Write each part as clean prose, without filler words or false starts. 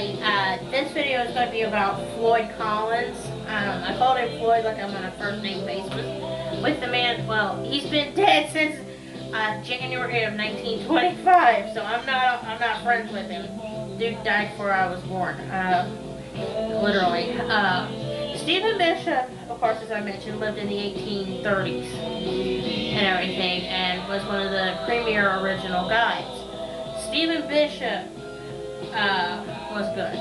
Alright, this video is going to be about Floyd Collins. I called him Floyd like I'm on a first name basis with the man. Well, he's been dead since January of 1925, so I'm not friends with him. Dude died before I was born, literally. Stephen Bishop, of course, as I mentioned, lived in the 1830s and everything, and was one of the premier original guides. Stephen Bishop was good.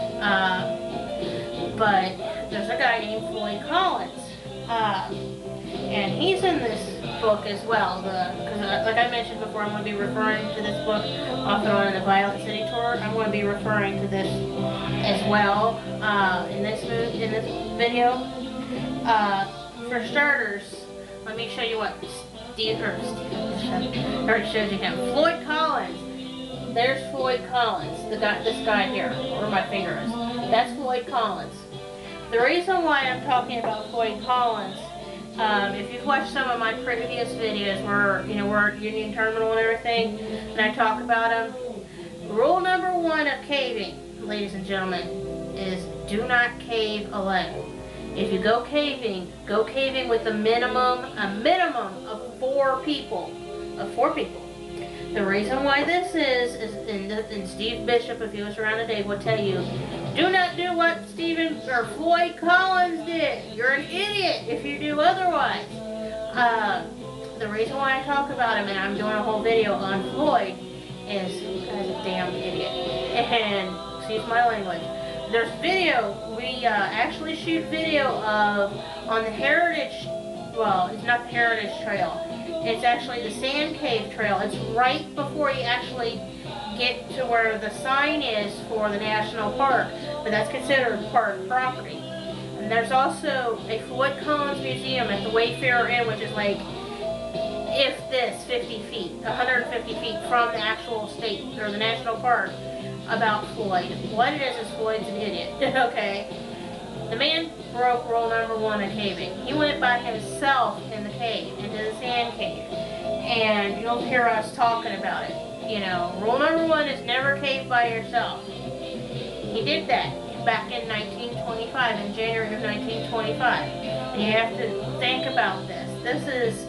But there's a guy named Floyd Collins. And he's in this book as well. Because like I mentioned before, I'm going to be referring to this book off and on in the Violet City tour. I'm going to be referring to this as well in this video. For starters, let me show you what already showed you him. Floyd Collins. There's Floyd Collins, this guy here, where my finger is. That's Floyd Collins. The reason why I'm talking about Floyd Collins, if you've watched some of my previous videos where, we're at Union Terminal and everything, and I talk about them, rule number one of caving, ladies and gentlemen, is do not cave alone. If you go caving with a minimum of 4 people. The reason why this is and Steve Bishop, if he was around today, would tell you, do not do what Floyd Collins did. You're an idiot if you do otherwise. The reason why I talk about him, and I'm doing a whole video on Floyd, is this guy's a damn idiot. And, excuse my language, there's video, we actually shoot video of, on the Heritage, well, it's not the Heritage Trail. It's actually the Sand Cave Trail. It's right before you actually get to where the sign is for the national park, but that's considered park property. And there's also a Floyd Collins Museum at the Wayfarer Inn, which is like, 50 feet, 150 feet from the actual state, or the national park, about Floyd. What it is Floyd's an idiot, okay? The man broke rule number 1 of caving. He went by himself in the cave, into the sand cave. And you'll hear us talking about it. Rule number 1 is never cave by yourself. He did that back in 1925, in January of 1925. And you have to think about this. This is,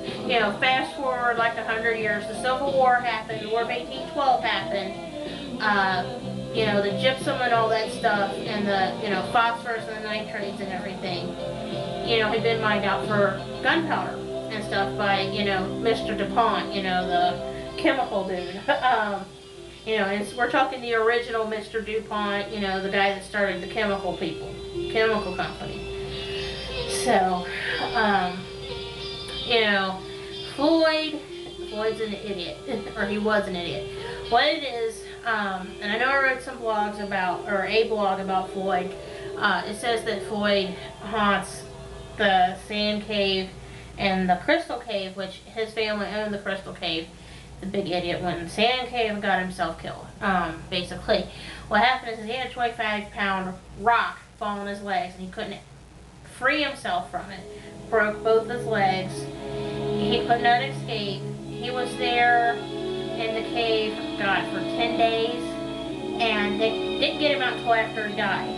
fast forward like 100 years. The Civil War happened, the War of 1812 happened. The gypsum and all that stuff, and the, phosphorus and the nitrates and everything, had been mined out for gunpowder and stuff by, Mr. DuPont, the chemical dude. And we're talking the original Mr. DuPont, the guy that started the chemical company. So, Floyd's an idiot, or he was an idiot. What it is, and I know I wrote some blogs about, or a blog about Floyd. It says that Floyd haunts the Sand Cave and the Crystal Cave, which his family owned the Crystal Cave. The big idiot went in the Sand Cave and got himself killed. Basically, what happened is he had a 25-pound rock fall on his legs, and he couldn't free himself from it. Broke both his legs. He could not escape. He was there in the cave, for 10 days, and they didn't get him out until after he died.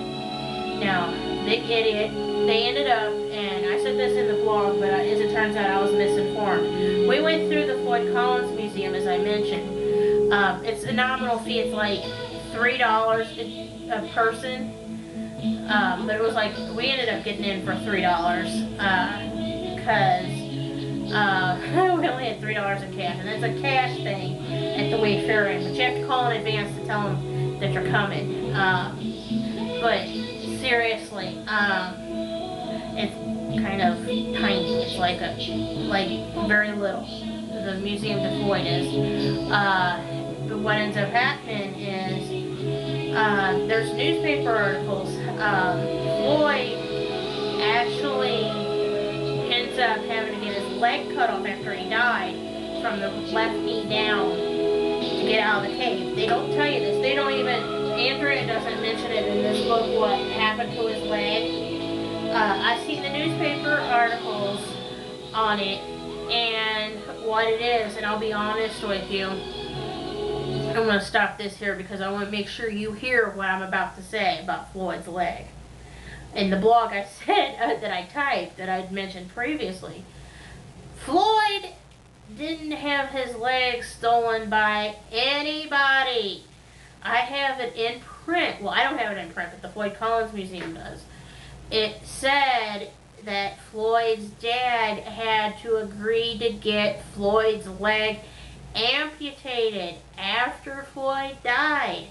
Now, big idiot, they ended up, and I said this in the blog, but as it turns out I was misinformed. We went through the Floyd Collins Museum, as I mentioned. It's a nominal fee, it's like $3 a person, but it was like, we ended up getting in for $3, because we only had $3 in cash, and it's a cash thing at the Wayfarer Inn, but you have to call in advance to tell them that you're coming. But seriously, it's kind of tiny. It's like very little. The museum to Floyd is. But what ends up happening is there's newspaper articles. Floyd actually ends up having to get his leg cut off after he died, from the left knee down, to get out of the cave. They don't tell you this. They don't even, Andrea doesn't mention it in this book, what happened to his leg. I've seen the newspaper articles on it, and what it is, and I'll be honest with you, I'm going to stop this here because I want to make sure you hear what I'm about to say about Floyd's leg. In the blog I said, that I typed, that I'd mentioned previously, Floyd didn't have his leg stolen by anybody. I have it in print. Well, I don't have it in print, but the Floyd Collins Museum does. It said that Floyd's dad had to agree to get Floyd's leg amputated after Floyd died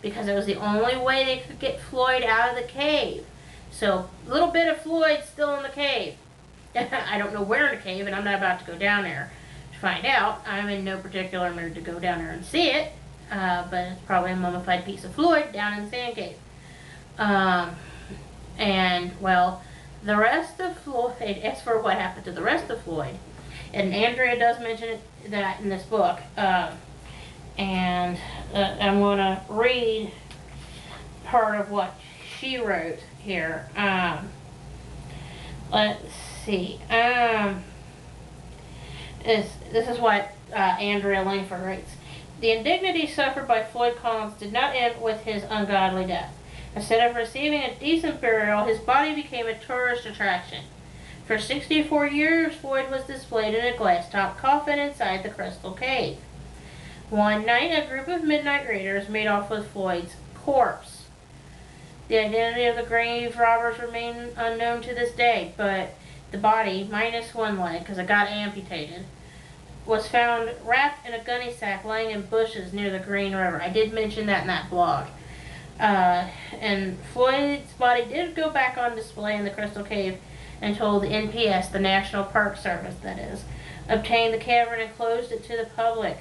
because it was the only way they could get Floyd out of the cave. So, a little bit of Floyd's still in the cave. I don't know where in the cave, and I'm not about to go down there to find out. I'm in no particular mood to go down there and see it, but it's probably a mummified piece of Floyd down in the sand cave. And, well, the rest of Floyd, as for what happened to the rest of Floyd, and Andrea does mention that in this book, and I'm going to read part of what she wrote here. Let's see. This is what Andrea Lankford writes. The indignity suffered by Floyd Collins did not end with his ungodly death. Instead of receiving a decent burial, his body became a tourist attraction. For 64 years, Floyd was displayed in a glass-topped coffin inside the Crystal Cave. One night, a group of midnight raiders made off with Floyd's corpse. The identity of the grave robbers remain unknown to this day, but the body, minus one leg, because it got amputated, was found wrapped in a gunny sack laying in bushes near the Green River. I did mention that in that blog. And Floyd's body did go back on display in the Crystal Cave until the NPS, the National Park Service that is, obtained the cavern and closed it to the public.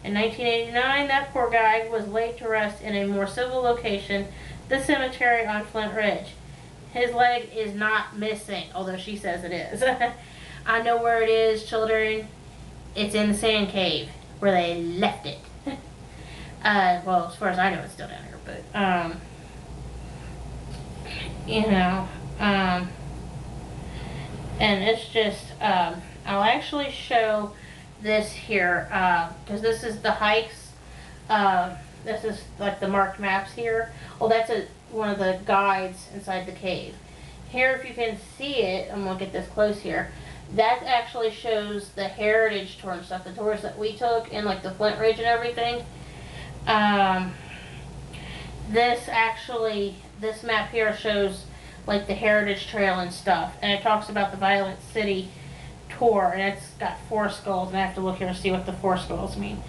In 1989, that poor guy was laid to rest in a more civil location, the cemetery on Flint Ridge. His leg is not missing, although she says it is. I know where it is, children. It's in the sand cave where they left it. Well, as far as I know, it's still down here, but, and it's just, I'll actually show this here, because this is the hikes. This is like the marked maps here. Well, that's one of the guides inside the cave. Here, if you can see it, I'm going to get this close here. That actually shows the heritage tour and stuff, the tours that we took in like the Flint Ridge and everything. This map here shows like the heritage trail and stuff, and it talks about the Violent City tour, and it's got 4 skulls, and I have to look here to see what the 4 skulls mean.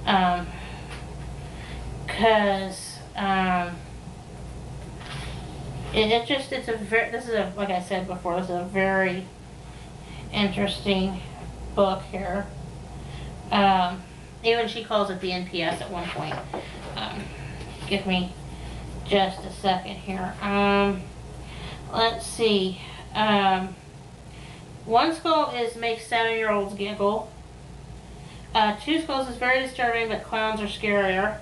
Like I said before, this is a very interesting book here. Even she calls it the NPS at one point. Give me just a second here. Let's see. 1 skull makes 7-year-olds giggle. 2 skulls is very disturbing, but clowns are scarier.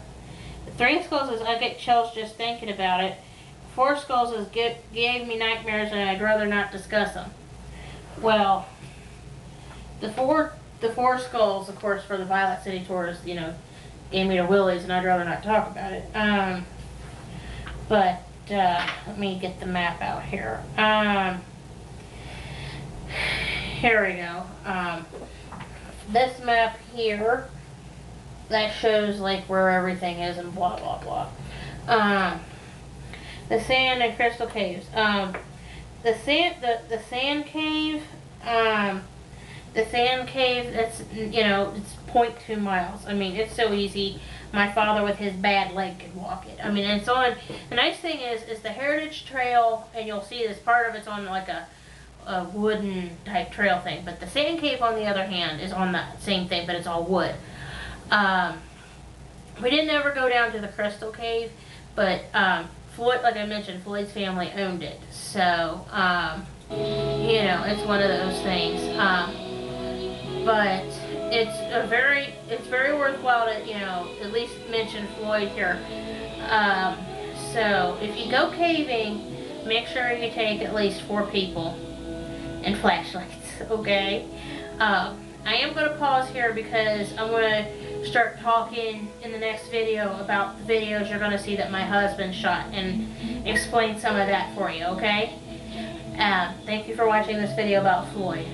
3 skulls is I get chills just thinking about it. 4 skulls is gave me nightmares and I'd rather not discuss them. Well, the four skulls, of course, for the Violet City tours, gave me the willies, and I'd rather not talk about it. But let me get the map out here. Here we go. This map here, that shows like where everything is and blah blah blah. The sand and crystal caves. The sand cave. The sand cave, that's, it's 0.2 miles. I mean, it's so easy. My father with his bad leg could walk it. I mean, and it's on, the nice thing is the Heritage Trail, and you'll see this part of it's on like a wooden type trail thing. But the sand cave, on the other hand, is on that same thing, but it's all wood. We didn't ever go down to the Crystal Cave, but Floyd, like I mentioned, Floyd's family owned it. So, it's one of those things. But it's very worthwhile to, at least mention Floyd here. So if you go caving, make sure you take at least 4 people and flashlights, okay? I am going to pause here because I'm going to start talking in the next video about the videos you're going to see that my husband shot and explain some of that for you, okay? Thank you for watching this video about Floyd.